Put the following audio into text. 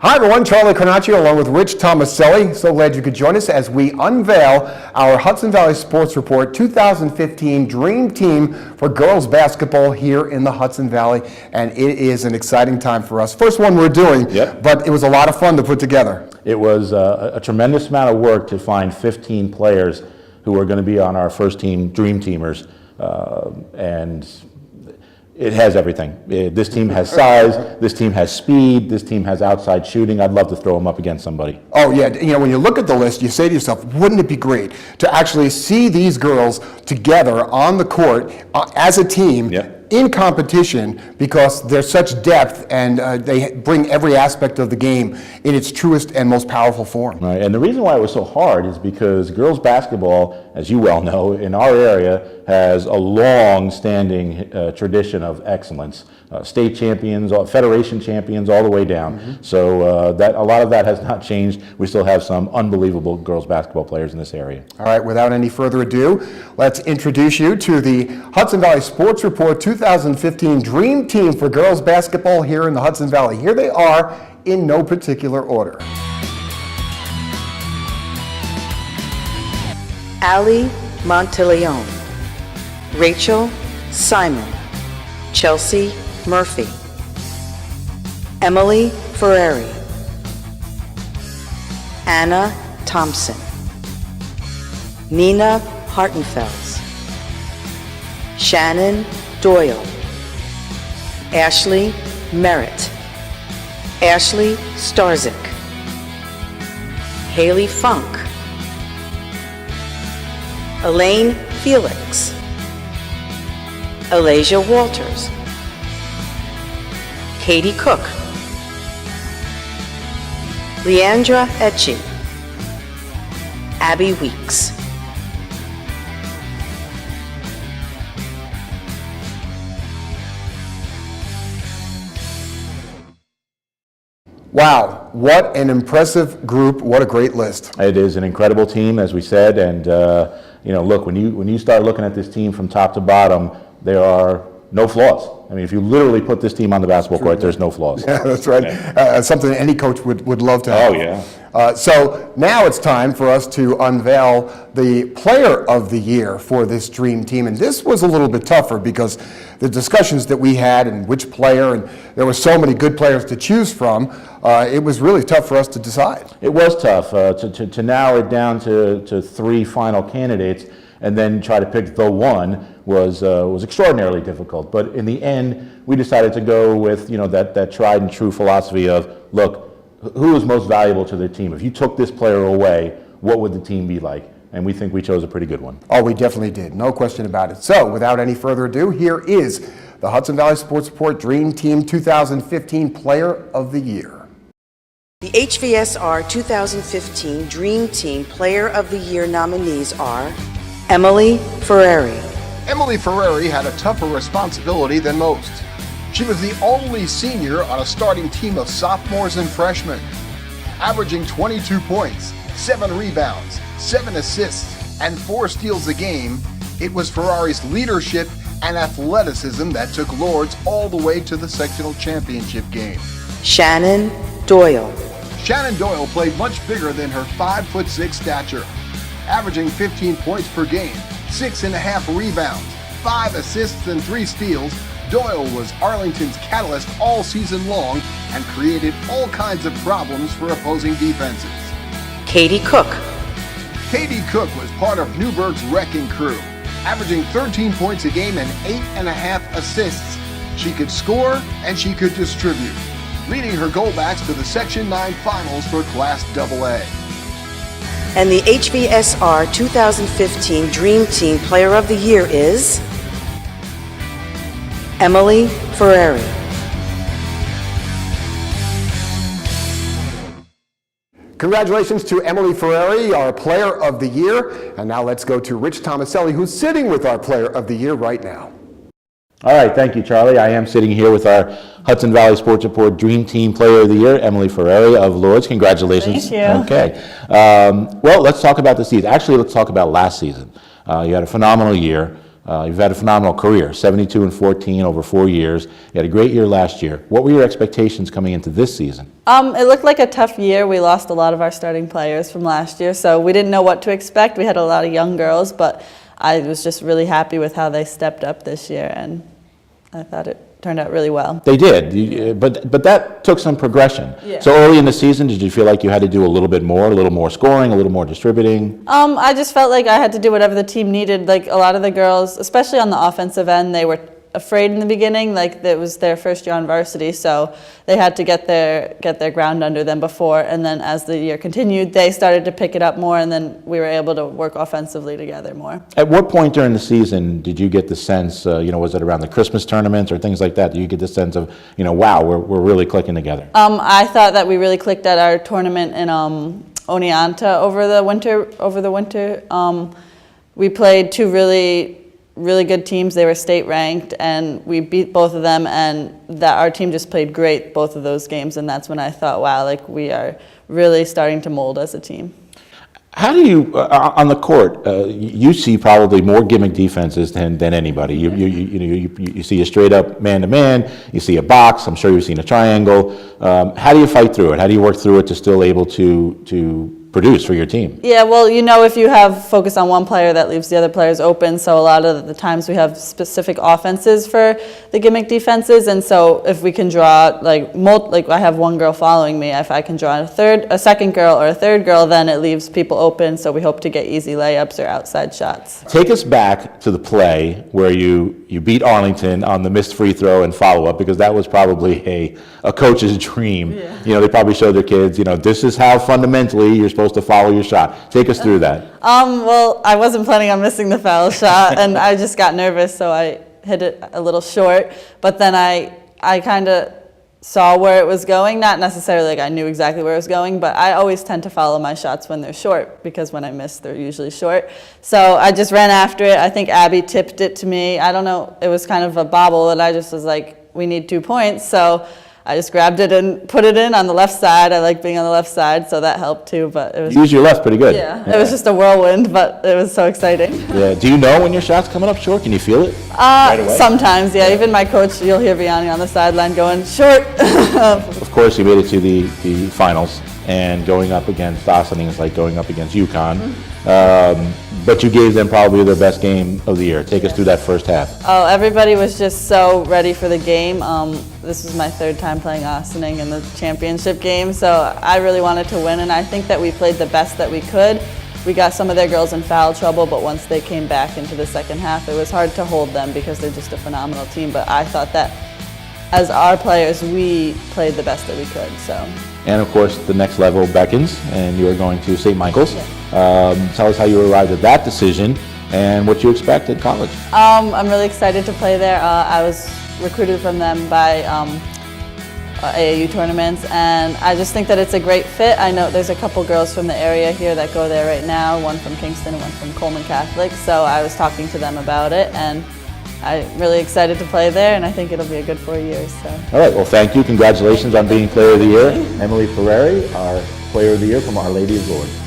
Hi everyone, Charlie Carnaccio along with Rich Tomaselli. So glad you could join us as we unveil our Hudson Valley Sports Report 2015 Dream Team for girls basketball here in the Hudson Valley. And it is an exciting time for us. First one we're doing, but it was a lot of fun to put together. It was a tremendous amount of work to find 15 players who are going to be on our first team Dream Teamers. And it has everything. This team has size, this team has speed, this team has outside shooting. I'd love to throw them up against somebody. Oh yeah, you know, when you look at the list, you say to yourself, wouldn't it be great to actually see these girls together on the court as a team in competition, because there's such depth and they bring every aspect of the game in its truest and most powerful form. Right, and the reason why it was so hard is because girls basketball, as you well know, in our area has a long-standing tradition of excellence. State champions, federation champions, all the way down. So that a lot of that has not changed. We still have some unbelievable girls basketball players in this area. All right, without any further ado, let's introduce you to the Hudson Valley Sports Report 2015 Dream Team for girls basketball here in the Hudson Valley. Here they are in no particular order. Ali Monteleone, Rachel Simon, Chelsea Murphy, Emily Ferreri, Anna Thompson, Nina Hartenfels, Shannon Doyle, Ashley Merritt, Ashley Starzik, Haley Funk, Elaine Felix, Alasia Walters, Katie Cook, Leandra Etchie, Abby Weeks. Wow, what an impressive group, what a great list. It is an incredible team, as we said, and you know, look, when you start looking at this team from top to bottom, there are no flaws. I mean, if you literally put this team on the basketball court, there's no flaws. Yeah, that's right. Something any coach would love to have. Oh, yeah. So now it's time for us to unveil the Player of the Year for this Dream Team. And this was a little bit tougher because the discussions that we had and which player, and there were so many good players to choose from, it was really tough for us to decide. It was tough to narrow it down to three final candidates and then try to pick the one was extraordinarily difficult. But in the end, we decided to go with, you know, that tried and true philosophy of, look, who is most valuable to the team? If you took this player away, what would the team be like? And we think we chose a pretty good one. Oh, we definitely did. No question about it. So without any further ado, here is the Hudson Valley Sports Report Dream Team 2015 Player of the Year. The HVSR 2015 Dream Team Player of the Year nominees are Emily Ferreri. Emily Ferreri had a tougher responsibility than most. She was the only senior on a starting team of sophomores and freshmen. Averaging 22 points, 7 rebounds, 7 assists, and 4 steals a game, it was Ferreri's leadership and athleticism that took Lourdes all the way to the sectional championship game. Shannon Doyle. Shannon Doyle played much bigger than her 5'6" stature. Averaging 15 points per game, 6.5 rebounds, 5 assists and 3 steals, Doyle was Arlington's catalyst all season long and created all kinds of problems for opposing defenses. Katie Cook. Katie Cook was part of Newburgh's wrecking crew, averaging 13 points a game and 8.5 assists. She could score and she could distribute, leading her Goldbacks to the Section 9 finals for Class AA. And the HVSR 2015 Dream Team Player of the Year is Emily Ferreri. Congratulations to Emily Ferreri, our Player of the Year. And now let's go to Rich Tomaselli, who's sitting with our Player of the Year right now. All right, thank you, Charlie. I am sitting here with our Hudson Valley Sports Report Dream Team Player of the Year, Emily Ferreri of Lourdes. Congratulations. Thank you. Okay. Well, let's talk about the season. Actually, let's talk about last season. You had a phenomenal year. You've had a phenomenal career, 72-14 over 4 years. You had a great year last year. What were your expectations coming into this season? It looked like a tough year. We lost a lot of our starting players from last year, so we didn't know what to expect. We had a lot of young girls, but I was just really happy with how they stepped up this year, and I thought it turned out really well. They did, but that took some progression. Yeah. So early in the season, did you feel like you had to do a little bit more, a little more scoring, a little more distributing? I just felt like I had to do whatever the team needed. Like a lot of the girls, especially on the offensive end, they were afraid in the beginning. Like it was their first year on varsity, so they had to get their ground under them before. And then as the year continued, they started to pick it up more, and then we were able to work offensively together more. At what point during the season did you get the sense, was it around the Christmas tournaments or things like that? Do you get the sense of, wow, we're really clicking together? I thought that we really clicked at our tournament in Oneonta over the winter. We played two really good teams. They were state ranked, and we beat both of them, and that our team just played great both of those games, and that's when I thought, wow, like we are really starting to mold as a team. How do you, on the court, you see probably more gimmick defenses than anybody. You see a straight up man-to-man, you see a box, I'm sure you've seen a triangle. How do you fight through it? How do you work through it to still able to produce for your team? Yeah, well, if you have focus on one player, that leaves the other players open. So a lot of the times we have specific offenses for the gimmick defenses, and so if we can draw like I have one girl following me, if I can draw a second girl or a third girl, then it leaves people open. So we hope to get easy layups or outside shots. Take us back to the play where you beat Arlington on the missed free throw and follow up, because that was probably a coach's dream. Yeah. They probably showed their kids, this is how fundamentally you're supposed to follow your shot. Take us through that. Well, I wasn't planning on missing the foul shot, and I just got nervous, so I hit it a little short. But then I kind of saw where it was going. Not necessarily like I knew exactly where it was going, but I always tend to follow my shots when they're short, because when I miss, they're usually short. So I just ran after it. I think Abby tipped it to me. I don't know. It was kind of a bobble, and I just was like, we need 2 points. So I just grabbed it and put it in on the left side. I like being on the left side, so that helped too. But it was You use your left pretty good. yeah, it was just a whirlwind, but it was so exciting. Yeah. Do you know when your shot's coming up short? Can you feel it? Right away? Sometimes, yeah. Even my coach, you'll hear Vianney on the sideline going short. Of course, you made it to the finals, and going up against Ossining is like going up against UConn. But you gave them probably their best game of the year. Take us through that first half. Oh, everybody was just so ready for the game. This was my third time playing Ossining in the championship game, so I really wanted to win, and I think that we played the best that we could. We got some of their girls in foul trouble, but once they came back into the second half, it was hard to hold them because they're just a phenomenal team. But I thought that as our players, we played the best that we could. So. And of course, the next level beckons, and you are going to St. Michael's. Yeah. Tell us how you arrived at that decision and what you expect at college. I'm really excited to play there. I was recruited from them by AAU tournaments, and I just think that it's a great fit. I know there's a couple girls from the area here that go there right now, one from Kingston and one from Coleman Catholic, so I was talking to them about it, and I'm really excited to play there, and I think it'll be a good 4 years. So. All right, well, thank you. Congratulations on being Player of the Year. Emily Ferreri, our Player of the Year from Our Lady of Lourdes.